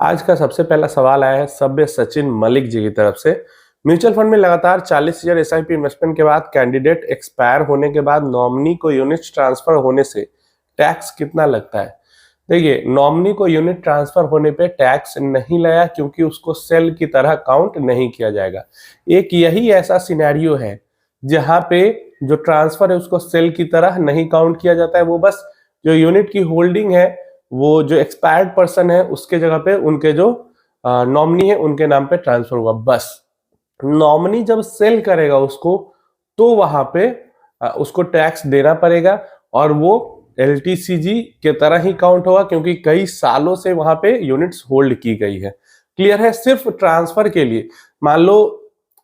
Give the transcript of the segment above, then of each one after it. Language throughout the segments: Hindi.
आज का सबसे पहला सवाल आया है सभ्य सचिन मलिक जी की तरफ से। म्यूचुअल फंड में लगातार 40,000 एसआईपी इन्वेस्टमेंट के बाद कैंडिडेट एक्सपायर होने के बाद नॉमिनी को यूनिट ट्रांसफर होने से टैक्स कितना लगता है? देखिए, नॉमिनी को यूनिट ट्रांसफर होने पे टैक्स नहीं लगा क्योंकि उसको सेल की तरह काउंट नहीं किया जाएगा। एक यही ऐसा सिनेरियो है जहां पे जो ट्रांसफर है उसको सेल की तरह नहीं काउंट किया जाता है। वो बस जो यूनिट की होल्डिंग है वो जो एक्सपायर्ड पर्सन है उसके जगह पे उनके जो नॉमिनी है उनके नाम पे ट्रांसफर होगा। बस नॉमिनी जब सेल करेगा उसको तो वहां पे उसको टैक्स देना पड़ेगा और वो एलटीसीजी के तरह ही काउंट होगा क्योंकि कई सालों से वहां पे यूनिट्स होल्ड की गई है। क्लियर है? सिर्फ ट्रांसफर के लिए मान लो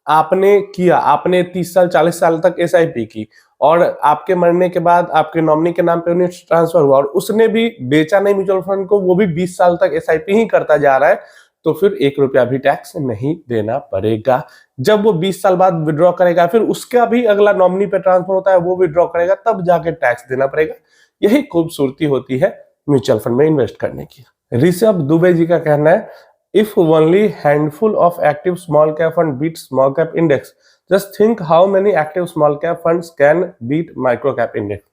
आपने 30 साल 40 साल तक एसआईपी की और आपके मरने के बाद आपके नॉमिनी के नाम पे यूनिट्स ट्रांसफर हुआ और उसने भी बेचा नहीं म्यूचुअल फंड को, वो भी 20 साल तक एसआईपी ही करता जा रहा है, तो फिर 1 रुपया भी टैक्स नहीं देना पड़ेगा। जब वो 20 साल बाद विड्रॉ करेगा, फिर उसका भी अगला नॉमिनी पे ट्रांसफर होता है, वो विड्रॉ करेगा, तब जाके टैक्स देना पड़ेगा। यही खूबसूरती होती है म्यूचुअल फंड में इन्वेस्ट करने की। ऋषभ दुबे जी का कहना है, if only handful of active small cap fund beat small cap index, just think how many active small cap funds can beat micro cap index.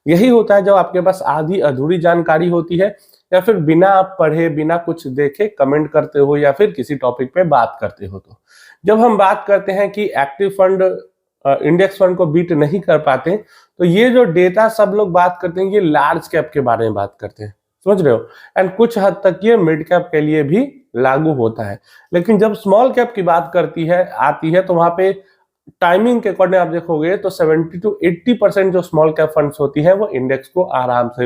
यही होता है जब आपके पास आधी अधूरी जानकारी होती है या फिर बिना आप पढ़े बिना कुछ देखे कमेंट करते हो या फिर किसी टॉपिक पे बात करते हो। तो जब हम बात करते हैं कि एक्टिव फंड इंडेक्स फंड को बीट नहीं कर पाते, तो ये जो डेटा सब लोग बात करते हैं ये लार्ज कैप के बारे में बात करते हैं, समझ रहे हो? एंड कुछ हद तक ये मिड कैप के लिए भी लागू होता है। लेकिन जब स्मॉल कैप की बात आती है तो वहां पे टाइमिंग के अकॉर्डिंग आप देखोगे तो 70 to 80% जो स्मॉल कैप फंड्स होती है वो इंडेक्स को आराम से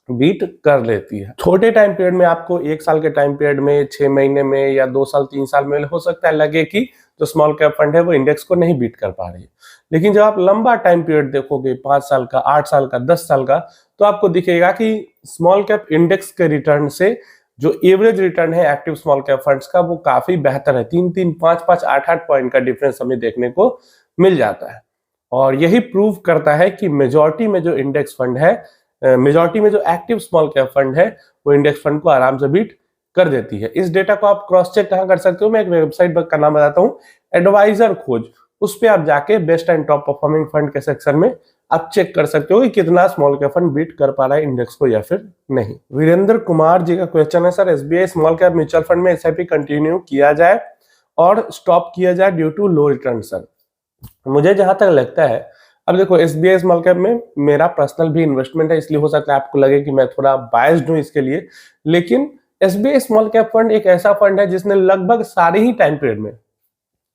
बीट कर लेती है। छोटे टाइम पीरियड में आपको 1 साल के टाइम पीरियड में 6 महीने में या 2 साल 3 साल में हो सकता है लगे कि जो स्मॉल कैप फंड है वो इंडेक्स को नहीं बीट कर पा रही है। लेकिन जब आप लंबा टाइम पीरियड देखोगे 5 साल का, 8 साल का, 10 साल का, तो आपको दिखेगा कि स्मॉल कैप इंडेक्स के रिटर्न से जो एवरेज रिटर्न है एक्टिव स्मॉल कैप फंड्स का वो काफी बेहतर है। 3-3, 5-5, 8-8 पॉइंट का डिफरेंस हमें देखने को मिल जाता है। और यही प्रूव करता है कि मेजॉरिटी में जो इंडेक्स फंड है, मेजॉरिटी में जो एक्टिव स्मॉल कैप फंड है वो इंडेक्स फंड को आराम से बीट कर देती है। इस डेटा को आप क्रॉस चेक कहां कर सकते हो? मैं एक वेबसाइट का नाम बताता हूं, एडवाइजर खोज। उस पे आप जाके best and top performing fund के सेक्शन में आप चेक कर सकते हो कि कितना स्मॉल कैप फंड बीट कर पा रहा है इंडेक्स को या फिर नहीं। वीरेंद्र कुमार जी का क्वेश्चन है, sir SBI small cap mutual fund में एसआईपी कंटिन्यू किया जाए और स्टॉप किया जाए due to low return? Sir मुझे जहां तक लगता है, अब देखो एसबीआई स्मॉल कैप में मेरा पर्सनल भी इन्वेस्टमेंट है, इसलिए हो सकता है आपको लगे कि मैं थोड़ा बायस्ड हूं इसके लिए, लेकिन एसबीआई स्मॉल कैप फंड एक ऐसा फंड है जिसने लगभग सारे ही टाइम पीरियड में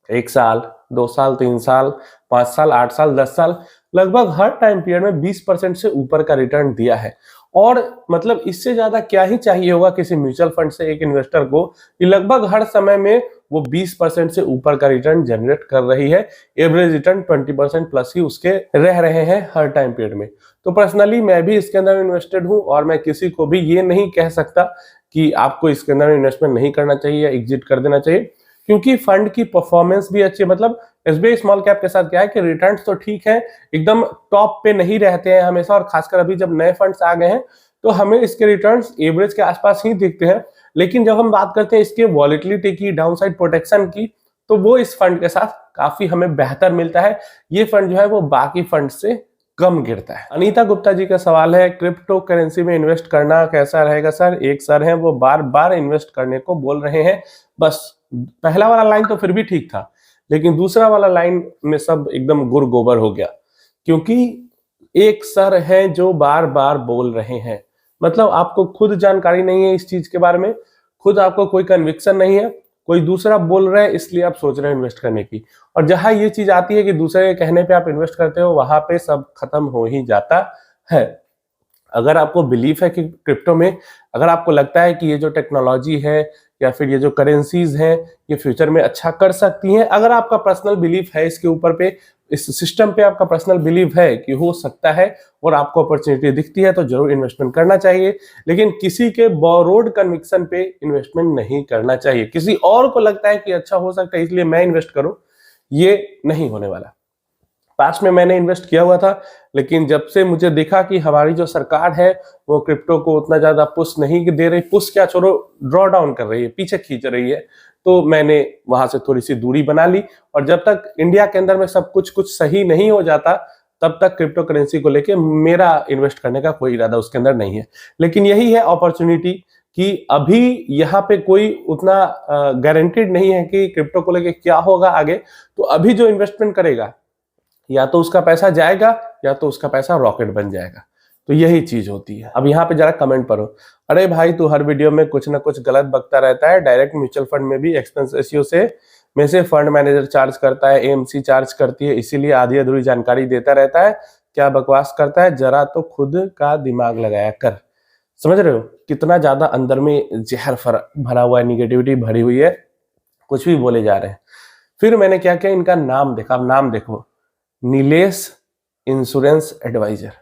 1 साल, 2 साल, 3 साल, 5 साल, 8 साल, 10 साल, लगभग हर टाइम पीरियड में 20% से ऊपर का रिटर्न दिया है। और मतलब इससे ज्यादा क्या ही चाहिए होगा किसी म्यूचुअल फंड से एक इन्वेस्टर को कि लगभग हर समय में वो 20% से ऊपर का रिटर्न जनरेट कर रही है। एवरेज रिटर्न 20% प्लस ही उसके रह रहे हैं हर टाइम पीरियड में। तो पर्सनली मैं भी इसके अंदर इन्वेस्टेड हूं और मैं किसी को भी ये नहीं कह सकता कि आपको इसके अंदर इन्वेस्टमेंट नहीं करना चाहिए या एग्जिट कर देना चाहिए, क्योंकि फंड की परफॉर्मेंस भी अच्छी है। मतलब एसबीआई स्मॉल कैप के साथ क्या है कि रिटर्न्स तो ठीक है, एकदम टॉप पे नहीं रहते हैं हमेशा, और खासकर अभी जब नए फंड्स आ गए हैं तो हमें इसके रिटर्न्स एवरेज के आसपास ही दिखते हैं। लेकिन जब हम बात करते हैं इसके वॉलिटिलिटी की, डाउनसाइड प्रोटेक्शन की, तो वो इस फंड के साथ काफी हमें बेहतर मिलता है। ये फंड जो है वो बाकी फंड से कम गिरता है। अनीता गुप्ता जी का सवाल है, क्रिप्टो करेंसी में इन्वेस्ट करना कैसा रहेगा? सर एक सर हैं वो बार बार इन्वेस्ट करने को बोल रहे हैं। बस पहला वाला लाइन तो फिर भी ठीक था, लेकिन दूसरा वाला लाइन में सब एकदम गुड़ गोबर हो गया, क्योंकि एक सर हैं जो बार बार बोल रहे हैं। मतलब आपको खुद जानकारी नहीं है इस चीज के बारे में, खुद आपको कोई कन्विक्शन नहीं है, कोई दूसरा बोल रहा है इसलिए आप सोच रहे हैं इन्वेस्ट करने की। और जहां ये चीज आती है कि दूसरे के कहने पे आप इन्वेस्ट करते हो, वहां पे सब खत्म हो ही जाता है। अगर आपको बिलीफ है कि क्रिप्टो में, अगर आपको लगता है कि ये जो टेक्नोलॉजी है या फिर ये जो करेंसीज हैं ये फ्यूचर में अच्छा कर सकती हैं, अगर आपका पर्सनल बिलीफ है इसके ऊपर पे, इस सिस्टम पे आपका पर्सनल बिलीव है कि हो सकता है और आपको अपॉर्चुनिटी दिखती है, तो जरूर इन्वेस्टमेंट करना चाहिए। लेकिन किसी के बोरोड कन्विक्शन पे इन्वेस्टमेंट नहीं करना चाहिए। किसी और को लगता है कि अच्छा हो सकता है इसलिए मैं इन्वेस्ट करूं, ये नहीं होने वाला। पास्ट में मैंने इन्वेस्ट किया हुआ था, लेकिन जब से मुझे दिखा कि हमारी जो सरकार है वो क्रिप्टो को उतना ज्यादा पुश नहीं दे रही, पुश क्या छोड़ो, ड्रॉ डाउन कर रही है, पीछे खींच रही है, तो मैंने वहां से थोड़ी सी दूरी बना ली। और जब तक इंडिया के अंदर में सब कुछ सही नहीं हो जाता, तब तक क्रिप्टो करेंसी को लेके मेरा इन्वेस्ट करने का कोई इरादा उसके अंदर नहीं है। लेकिन यही है अपॉर्चुनिटी कि अभी यहाँ पे कोई उतना गारंटेड नहीं है कि क्रिप्टो को लेके क्या होगा आगे। तो अभी जो इन्वेस्टमेंट करेगा, या तो उसका पैसा जाएगा या तो उसका पैसा रॉकेट बन जाएगा। तो यही चीज होती है। अब यहाँ पे जरा कमेंट पढ़ो। अरे भाई, तू हर वीडियो में कुछ ना कुछ गलत बकता रहता है। डायरेक्ट म्यूचुअल फंड में भी एक्सपेंस रेशियो में से फंड मैनेजर चार्ज करता है, एएमसी चार्ज करती है, इसीलिए आधी अधूरी जानकारी देता रहता है। क्या बकवास करता है, जरा तो खुद का दिमाग लगाया कर। समझ रहे हो कितना ज्यादा अंदर में जहर भरा हुआ है, निगेटिविटी भरी हुई है, कुछ भी बोले जा रहे हैं। फिर मैंने क्या किया, इनका नाम देखा। अब नाम देखो, नीलेश इंश्योरेंस एडवाइजर।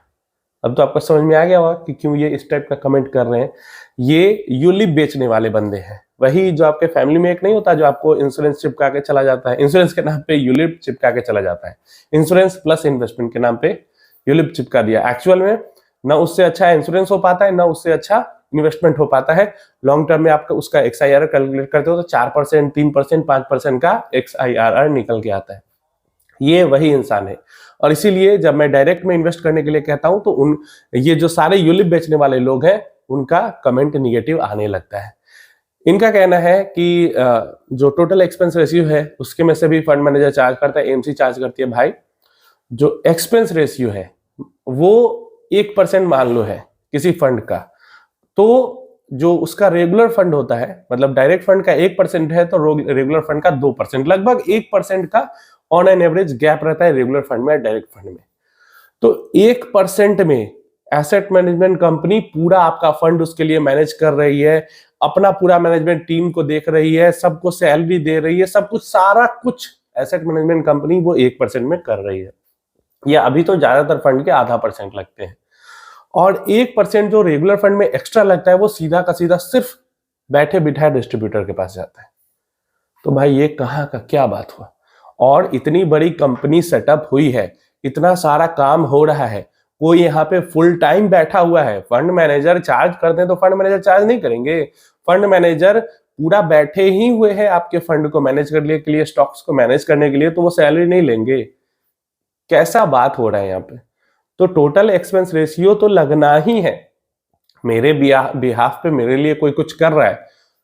अब तो आपको समझ में आ गया होगा कि क्यों ये इस टाइप का कमेंट कर रहे हैं। ये यूलिप बेचने वाले बंदे हैं, वही जो आपके फैमिली में एक नहीं होता जो आपको इंश्योरेंस चिपका के चला जाता है, इंश्योरेंस के नाम पे यूलिप चिपका के चला जाता है, इंश्योरेंस प्लस इन्वेस्टमेंट के नाम पे यूलिप चिपका दिया। एक्चुअल में ना उससे अच्छा इंश्योरेंस हो पाता है, ना उससे अच्छा इन्वेस्टमेंट हो पाता है। लॉन्ग टर्म में आपका उसका XIRR कैलकुलेट करते हो तो 4%, 3%, 5% का XIRR निकल के आता है। ये वही इंसान है। और इसीलिए जब मैं डायरेक्ट में इन्वेस्ट करने के लिए कहता हूं तो ये जो सारे यूलिप बेचने वाले लोग हैं उनका कमेंट निगेटिव आने लगता है। इनका कहना है कि जो टोटल एक्सपेंस रेशियो है उसके में से भी फंड मैनेजर चार्ज करता है, एएमसी चार्ज करती है। भाई, जो एक्सपेंस रेशियो है वो 1% मान लो है किसी फंड का, तो जो उसका रेगुलर फंड होता है, मतलब डायरेक्ट फंड का 1% है तो रेगुलर फंड का 2%, लगभग 1% का ऑन एन एवरेज गैप रहता है रेगुलर फंड में, डायरेक्ट फंड में। तो 1% में एसेट मैनेजमेंट कंपनी पूरा आपका फंड उसके लिए मैनेज कर रही है, अपना पूरा मैनेजमेंट टीम को देख रही है, सबको सैलरी दे रही है, सब कुछ सारा कुछ एसेट मैनेजमेंट कंपनी वो 1% में कर रही है। या अभी तो ज्यादातर फंड के 0.5% लगते हैं। और 1% जो रेगुलर फंड में एक्स्ट्रा लगता है वो सीधा का सीधा सिर्फ बैठे बिठाए डिस्ट्रीब्यूटर के पास जाता है। तो भाई ये कहाँ का क्या बात हुआ। और इतनी बड़ी कंपनी सेटअप हुई है, इतना सारा काम हो रहा है, कोई यहाँ पे फुल टाइम बैठा हुआ है। फंड मैनेजर चार्ज करते हैं तो फंड मैनेजर चार्ज नहीं करेंगे। फंड मैनेजर पूरा बैठे ही हुए हैं आपके फंड को मैनेज करने के लिए, स्टॉक्स को मैनेज करने के लिए, तो वो सैलरी नहीं लेंगे। कैसा बात हो रहा है यहाँ पे। तो टोटल एक्सपेंस रेशियो तो लगना ही है। मेरे बिहाफ पे मेरे लिए कोई कुछ कर रहा है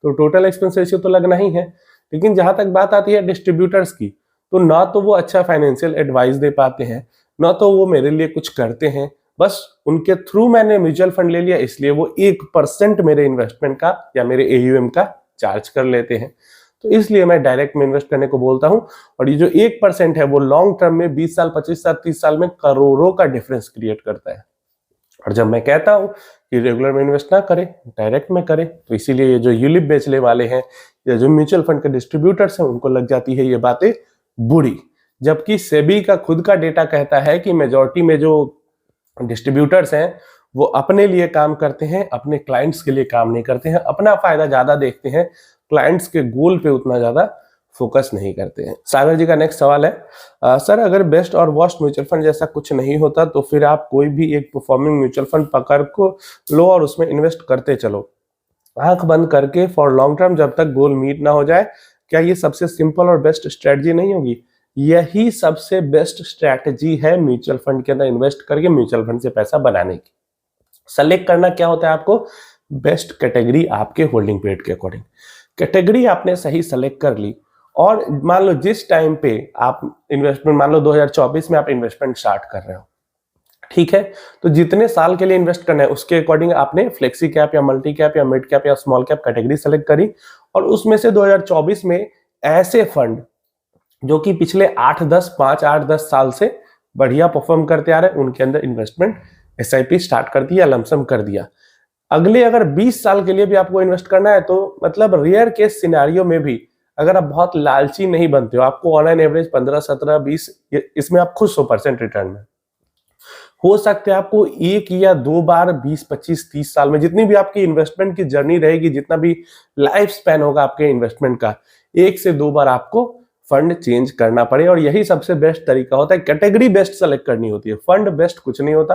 तो टोटल एक्सपेंस रेशियो तो लगना ही है। लेकिन जहां तक बात आती है डिस्ट्रीब्यूटर्स की, तो ना तो वो अच्छा फाइनेंशियल एडवाइस दे पाते हैं, ना तो वो मेरे लिए कुछ करते हैं। बस उनके थ्रू मैंने म्यूचुअल फंड ले लिया, इसलिए वो 1% मेरे इन्वेस्टमेंट का या मेरे AUM का चार्ज कर लेते हैं। तो इसलिए मैं डायरेक्ट में इन्वेस्ट करने को बोलता हूं। और ये जो 1% है वो लॉन्ग टर्म में 20 साल, 25 साल, 30 साल में करोड़ों का डिफरेंस क्रिएट करता है। और जब मैं कहता हूं कि रेगुलर में इन्वेस्ट ना करें, डायरेक्ट में करें, तो इसीलिए ये जो यूलिप बेचने वाले हैं या जो म्यूचुअल फंड के डिस्ट्रीब्यूटर्स हैं उनको लग जाती है ये बातें बुरी। जबकि सेबी का खुद का डेटा कहता है कि मेजॉरिटी में जो डिस्ट्रीब्यूटर्स हैं वो अपने लिए काम करते हैं, अपने क्लाइंट्स के लिए काम नहीं करते हैं, अपना फायदा ज्यादा देखते हैं, क्लाइंट्स के गोल पे उतना ज्यादा फोकस नहीं करते हैं। सागर जी का नेक्स्ट सवाल है, सर अगर बेस्ट और वर्स्ट म्यूचुअल फंड जैसा कुछ नहीं होता तो फिर आप कोई भी एक परफॉर्मिंग म्यूचुअल फंड पकड़ को लो और उसमें इन्वेस्ट करते चलो, आंख बंद करके फॉर लॉन्ग टर्म, जब तक गोल मीट ना हो जाए। क्या ये सबसे सिंपल और बेस्ट स्ट्रेटजी नहीं होगी? यही सबसे बेस्ट स्ट्रेटजी है म्यूचुअल फंड के अंदर इन्वेस्ट करके म्यूचुअल फंड से पैसा बनाने की। सेलेक्ट करना क्या होता है आपको? बेस्ट कैटेगरी आपके होल्डिंग पीरियड के अकॉर्डिंग। कैटेगरी आपने सही सेलेक्ट कर ली और मान लो जिस टाइम पे आप इन्वेस्टमेंट, मान लो 2024 में आप इन्वेस्टमेंट स्टार्ट कर रहे हो, ठीक है, तो जितने साल के लिए इन्वेस्ट करना है उसके अकॉर्डिंग आपने फ्लेक्सी कैप या मल्टी कैप या मिड कैप या स्मॉल कैप कैटेगरी सेलेक्ट करी। और उसमें से 2024 में ऐसे फंड जो कि पिछले 8-10 साल से बढ़िया परफॉर्म करते आ रहे हैं उनके अंदर इन्वेस्टमेंट SIP स्टार्ट कर दिया, लमसम कर दिया। अगले अगर 20 साल के लिए भी आपको इन्वेस्ट करना है तो मतलब रेयर केस सिनेरियो में भी अगर आप बहुत लालची नहीं बनते हो, आपको ऑनलाइन एवरेज 15, 17, 20 इसमें आप खुश हो % रिटर्न में, हो सकते हैं आपको 1 या 2 बार 20, 25, 30 साल में जितनी भी आपकी इन्वेस्टमेंट की जर्नी रहेगी, जितना भी लाइफ स्पैन होगा आपके इन्वेस्टमेंट का, 1 से 2 बार आपको फंड चेंज करना पड़े, और यही सबसे बेस्ट तरीका होता है। कैटेगरी बेस्ट सेलेक्ट करनी होती है, फंड बेस्ट कुछ नहीं होता।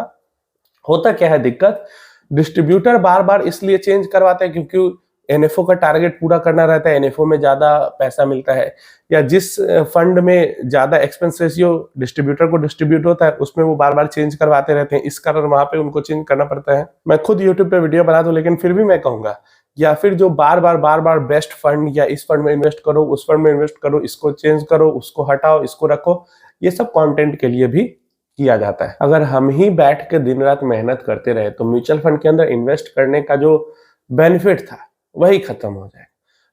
होता क्या है दिक्कत, डिस्ट्रीब्यूटर बार बार इसलिए चेंज करवाते हैं क्योंकि एनएफओ का टारगेट पूरा करना रहता है, एनएफओ में ज्यादा पैसा मिलता है, या जिस फंड में ज्यादा एक्सपेंस रेशियो डिस्ट्रीब्यूटर को डिस्ट्रीब्यूट होता है उसमें वो बार बार चेंज करवाते रहते हैं, इस कारण वहां पे उनको चेंज करना पड़ता है। मैं खुद यूट्यूब पे वीडियो बना दूं, लेकिन फिर भी मैं कहूंगा, या फिर जो बार बार बेस्ट फंड, या इस फंड में इन्वेस्ट करो, उस फंड में इन्वेस्ट करो, इसको चेंज करो, उसको हटाओ, इसको रखो, ये सब कंटेंट के लिए भी किया जाता है। अगर हम ही बैठ के दिन रात मेहनत करते रहे तो म्यूचुअल फंड के अंदर इन्वेस्ट करने का जो बेनिफिट था वही खत्म हो जाए।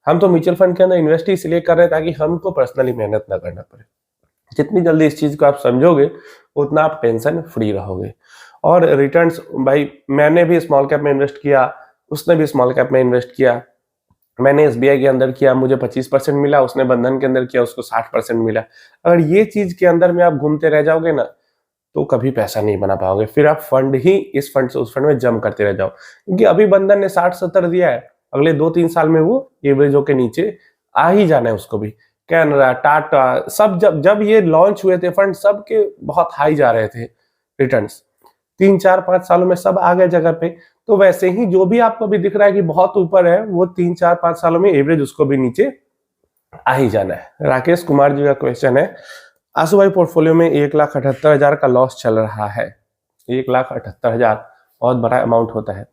हम तो म्यूचुअल फंड के अंदर इन्वेस्ट इसलिए कर रहे हैं ताकि हमको पर्सनली मेहनत ना करना पड़े। जितनी जल्दी इस चीज को आप समझोगे उतना आप टेंशन फ्री रहोगे। और रिटर्न्स, भाई मैंने भी स्मॉल कैप में इन्वेस्ट किया, उसने भी स्मॉल कैप में इन्वेस्ट किया, मैंने एसबीआई के अंदर किया, मुझे 25% मिला, उसने बंधन के अंदर किया, उसको 60% मिला। अगर ये चीज के अंदर में आप घूमते रह जाओगे ना तो कभी पैसा नहीं बना पाओगे, फिर आप फंड ही इस फंड से उस फंड में जम करते रह जाओ। क्योंकि अभी बंधन ने 60-70 दिया है, अगले 2-3 साल में वो एवरेज होके नीचे आ ही जाना है उसको भी। कैनरा, टाटा, सब जब ये लॉन्च हुए थे फंड, सब के बहुत हाई जा रहे थे रिटर्न्स, 3-4-5 सालों में सब आ गए जगह पे। तो वैसे ही जो भी आपको भी दिख रहा है कि बहुत ऊपर है, वो 3-4-5 सालों में एवरेज उसको भी नीचे आ ही जाना है। राकेश कुमार जी का क्वेश्चन है, आंसू भाई पोर्टफोलियो में 1,78,000 का लॉस चल रहा है। 1,78,000 बहुत बड़ा अमाउंट होता है,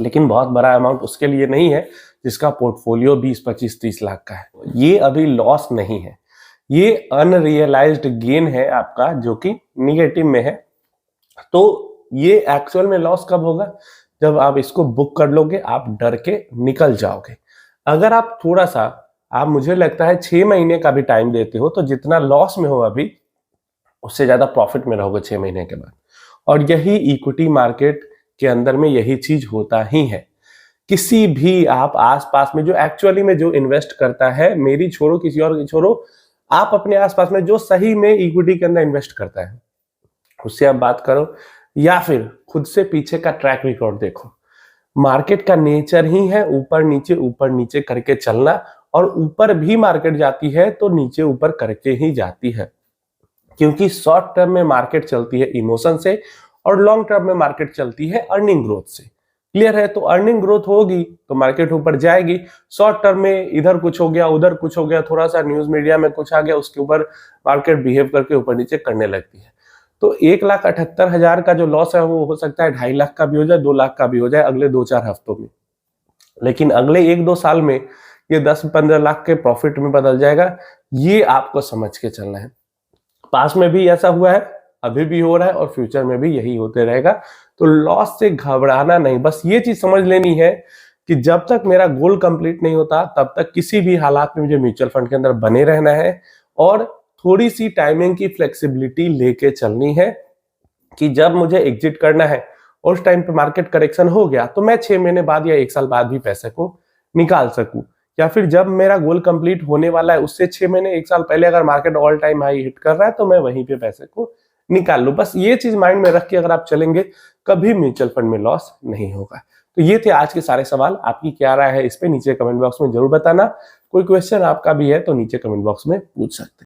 लेकिन बहुत बड़ा अमाउंट उसके लिए नहीं है जिसका पोर्टफोलियो 20, 25, 30 लाख का है। ये अभी लॉस नहीं है, ये अनरियलाइज्ड गेन है आपका, जो कि निगेटिव में है। तो ये एक्चुअल में लॉस कब होगा, जब आप इसको बुक कर लोगे, आप डर के निकल जाओगे। अगर आप थोड़ा सा, आप मुझे लगता है 6 महीने का भी टाइम देते हो, तो जितना लॉस में हो अभी उससे ज्यादा प्रॉफिट में रहोगे 6 महीने के बाद। और यही इक्विटी मार्केट के अंदर में यही चीज होता ही है। किसी भी आप आसपास में जो एक्चुअली में जो इन्वेस्ट करता है, मेरी छोड़ो किसी और की छोड़ो, आप अपने आसपास में जो सही में इक्विटी के अंदर इन्वेस्ट करता है उससे आप बात करो, या फिर खुद से पीछे का ट्रैक रिकॉर्ड देखो। मार्केट का नेचर ही है ऊपर नीचे करके चलना, और ऊपर भी मार्केट जाती है तो नीचे ऊपर करके ही जाती है। क्योंकि शॉर्ट टर्म में मार्केट चलती है इमोशन से, और लॉन्ग टर्म में मार्केट चलती है अर्निंग ग्रोथ से। क्लियर है? तो अर्निंग ग्रोथ होगी तो मार्केट ऊपर जाएगी। शॉर्ट टर्म में इधर कुछ हो गया, उधर कुछ हो गया, थोड़ा सा न्यूज मीडिया में कुछ आ गया, उसके ऊपर मार्केट बिहेव करके ऊपर नीचे करने लगती है। तो 1,78,000 का जो लॉस है वो हो सकता है 2.5 लाख का भी हो जाए, 2 लाख का भी हो जाए अगले 2-4 हफ्तों में। लेकिन अगले 1-2 साल में ये 10-15 लाख के प्रॉफिट में बदल जाएगा। ये आपको समझ के चलना है। पास में भी ऐसा हुआ है, अभी भी हो रहा है, और फ्यूचर में भी यही होते रहेगा। तो लॉस से घबराना नहीं, बस ये चीज समझ लेनी है कि जब तक मेरा गोल कंप्लीट नहीं होता तब तक किसी भी हालात में मुझे म्यूचुअल फंड के अंदर बने रहना है, और थोड़ी सी टाइमिंग की फ्लेक्सिबिलिटी लेके चलनी है कि जब मुझे एग्जिट करना है उस टाइम पे मार्केट करेक्शन हो गया तो मैं 6 महीने बाद या 1 साल बाद भी पैसे को निकाल सकूं, या फिर जब मेरा गोल कंप्लीट होने वाला है उससे 6 महीने 1 साल पहले अगर market all time high hit कर रहा है तो मैं वहीं पे पैसे को निकाल लूं। बस ये चीज माइंड में रख के अगर आप चलेंगे, कभी म्यूचुअल फंड में लॉस नहीं होगा। तो ये थे आज के सारे सवाल। आपकी क्या राय है इस पे नीचे कमेंट बॉक्स में जरूर बताना। कोई क्वेश्चन आपका भी है तो नीचे कमेंट बॉक्स में पूछ सकते हैं।